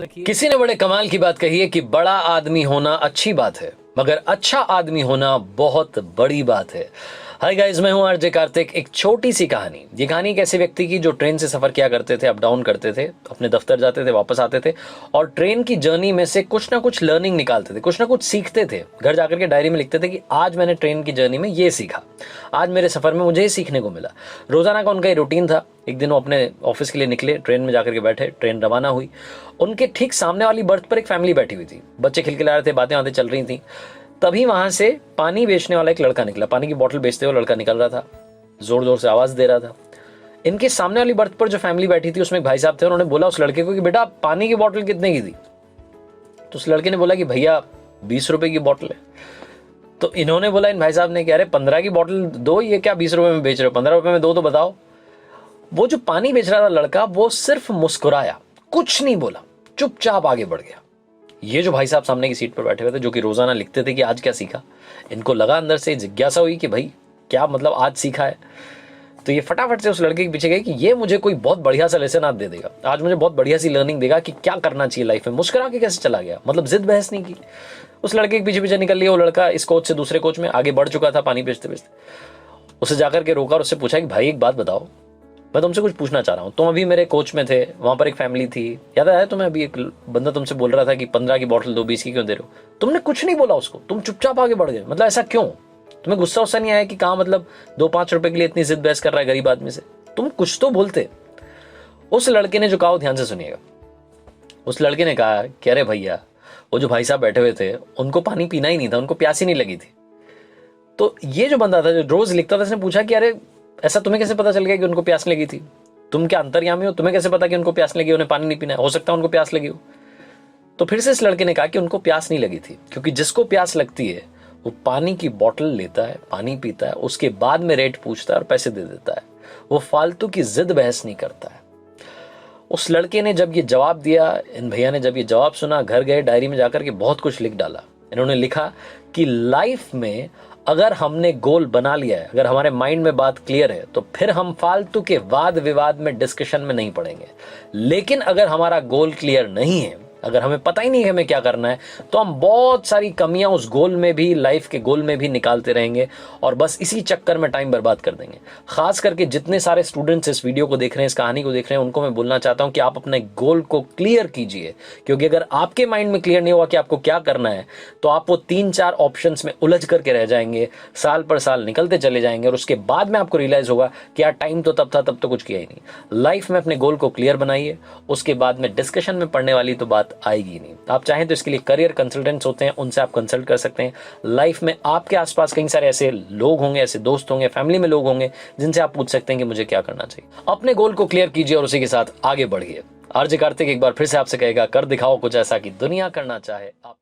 किसी ने बड़े कमाल की बात कही है कि बड़ा आदमी होना अच्छी बात है मगर अच्छा आदमी होना बहुत बड़ी बात है। हाय गाइस, मैं हूं आरजे कार्तिक। एक छोटी सी कहानी। ये कहानी एक ऐसे व्यक्ति की जो ट्रेन से सफर किया करते थे, अप डाउन करते थे, अपने दफ्तर जाते थे, वापस आते थे और ट्रेन की जर्नी में से कुछ ना कुछ लर्निंग निकालते थे, कुछ ना कुछ सीखते थे। घर जाकर के डायरी में लिखते थे कि आज मैंने ट्रेन की जर्नी में ये सीखा, आज मेरे सफर में मुझे ये सीखने को मिला। रोजाना का उनका ये रूटीन था। एक दिन वो अपने ऑफिस के लिए निकले, ट्रेन में जाकर के बैठे, ट्रेन रवाना हुई। उनके ठीक सामने वाली बर्थ पर एक फैमिली बैठी हुई थी, बच्चे खिलखिला रहे थे, बातें बातें चल रही थी। तभी वहां से पानी बेचने वाला एक लड़का निकला। पानी की बोतल बेचते हुए लड़का निकल रहा था, जोर जोर से आवाज दे रहा था। इनके सामने वाली बर्थ पर जो फैमिली बैठी थी उसमें एक भाई साहब थे। उन्होंने बोला उस लड़के को कि बेटा पानी की बोतल कितने की थी? तो उस लड़के ने बोला कि भैया 20 रुपए की बोतल है। तो इन्होंने बोला, इन भाई साहब ने, कि अरे 15 की बोतल दो, ये क्या 20 रुपए में बेच रहे हो? 15 रुपए में दो तो बताओ। वो जो पानी बेच रहा था लड़का, वो सिर्फ मुस्कुराया, कुछ नहीं बोला, चुपचाप आगे बढ़ गया। ये जो भाई साहब सामने की सीट पर बैठे हुए थे, जो कि रोजाना लिखते थे कि आज क्या सीखा, इनको लगा, अंदर से जिज्ञासा हुई कि भाई क्या मतलब आज सीखा है। तो ये फटाफट से उस लड़के के पीछे गए कि ये मुझे कोई बहुत बढ़िया सा लेसन आज दे देगा, आज मुझे बहुत बढ़िया सी लर्निंग देगा कि क्या करना चाहिए लाइफ में। मुस्कुरा के कैसे चला गया, मतलब जिद बहस नहीं की। उस लड़के के पीछे पीछे निकल लिया। वो लड़का इस कोच से दूसरे कोच में आगे बढ़ चुका था पानी बेचते बेचते। उसे जाकर के रोका और उससे पूछा कि भाई एक बात बताओ, मैं तुमसे कुछ पूछना चाह रहा हूँ। तुम अभी मेरे कोच में थे, वहां पर एक फैमिली थी, याद आया तुम्हें? अभी एक बंदा तुमसे बोल रहा था कि 15 की बोतल दो, 20 की क्यों दे रहे हो? तुमने कुछ नहीं बोला उसको, तुम चुपचाप आगे बढ़ गए। मतलब ऐसा क्यों? तुम्हें गुस्सा उस्सा नहीं आया कि कहाँ मतलब 2-5 रुपए के लिए इतनी जिद बहस कर रहा है गरीब आदमी से? तुम कुछ तो बोलते। उस लड़के ने जो कहा, ध्यान से सुनिएगा। उस लड़के ने कहा कि अरे भैया, वो जो भाई साहब बैठे हुए थे उनको पानी पीना ही नहीं था, उनको प्यास ही नहीं लगी थी। तो ये जो बंदा था जो रोज लिखता था, उसने पूछा कि अरे ऐसा तुम्हें कैसे पता चल गया कि उनको प्यास लगी थी? तुम क्या अंतर्यामी हो? तुम्हें कैसे पता कि उनको प्यास लगी, उन्हें पानी नहीं पीना है? हो सकता है उनको प्यास लगी हो। तो फिर से इस लड़के ने कहा कि उनको प्यास नहीं लगी थी, क्योंकि जिसको प्यास लगती है वो पानी की बोतल लेता है, पानी पीता है, उसके बाद में रेट पूछता है और पैसे दे देता है। वो फालतू की जिद बहस नहीं करता है। उस लड़के ने जब ये जवाब दिया, इन भैया ने जब ये जवाब सुना, घर गए, डायरी में जाकर के बहुत कुछ लिख डाला। इन्होंने लिखा कि लाइफ में अगर हमने गोल बना लिया है, अगर हमारे माइंड में बात क्लियर है, तो फिर हम फालतू के वाद विवाद में, डिस्कशन में नहीं पड़ेंगे। लेकिन अगर हमारा गोल क्लियर नहीं है, अगर हमें पता ही नहीं है हमें क्या करना है, तो हम बहुत सारी कमियां उस गोल में भी, लाइफ के गोल में भी निकालते रहेंगे और बस इसी चक्कर में टाइम बर्बाद कर देंगे। खास करके जितने सारे स्टूडेंट्स इस वीडियो को देख रहे हैं, इस कहानी को देख रहे हैं, उनको मैं बोलना चाहता हूं कि आप अपने गोल को क्लियर कीजिए। क्योंकि अगर आपके माइंड में क्लियर नहीं होगा कि आपको क्या करना है, तो आप वो 3-4 ऑप्शंस में उलझ करके रह जाएंगे, साल पर साल निकलते चले जाएंगे और उसके बाद में आपको रियलाइज होगा कि यार टाइम तो तब था, तब तो कुछ किया ही नहीं। लाइफ में अपने गोल को क्लियर बनाइए, उसके बाद में डिस्कशन में पढ़ने वाली तो बात आएगी नहीं। आप चाहें तो इसके लिए करियर कंसल्टेंट्स होते हैं, उनसे आप कंसल्ट कर सकते हैं। लाइफ में आपके आसपास कई सारे ऐसे लोग होंगे, ऐसे दोस्त होंगे, फैमिली में लोग होंगे जिनसे आप पूछ सकते हैं कि मुझे क्या करना चाहिए। अपने गोल को क्लियर कीजिए और उसी के साथ आगे बढ़िए। आरजे कार्तिक एक बार फिर से आपसे कहेगा, कर दिखाओ कुछ ऐसा कि दुनिया करना चाहे आप।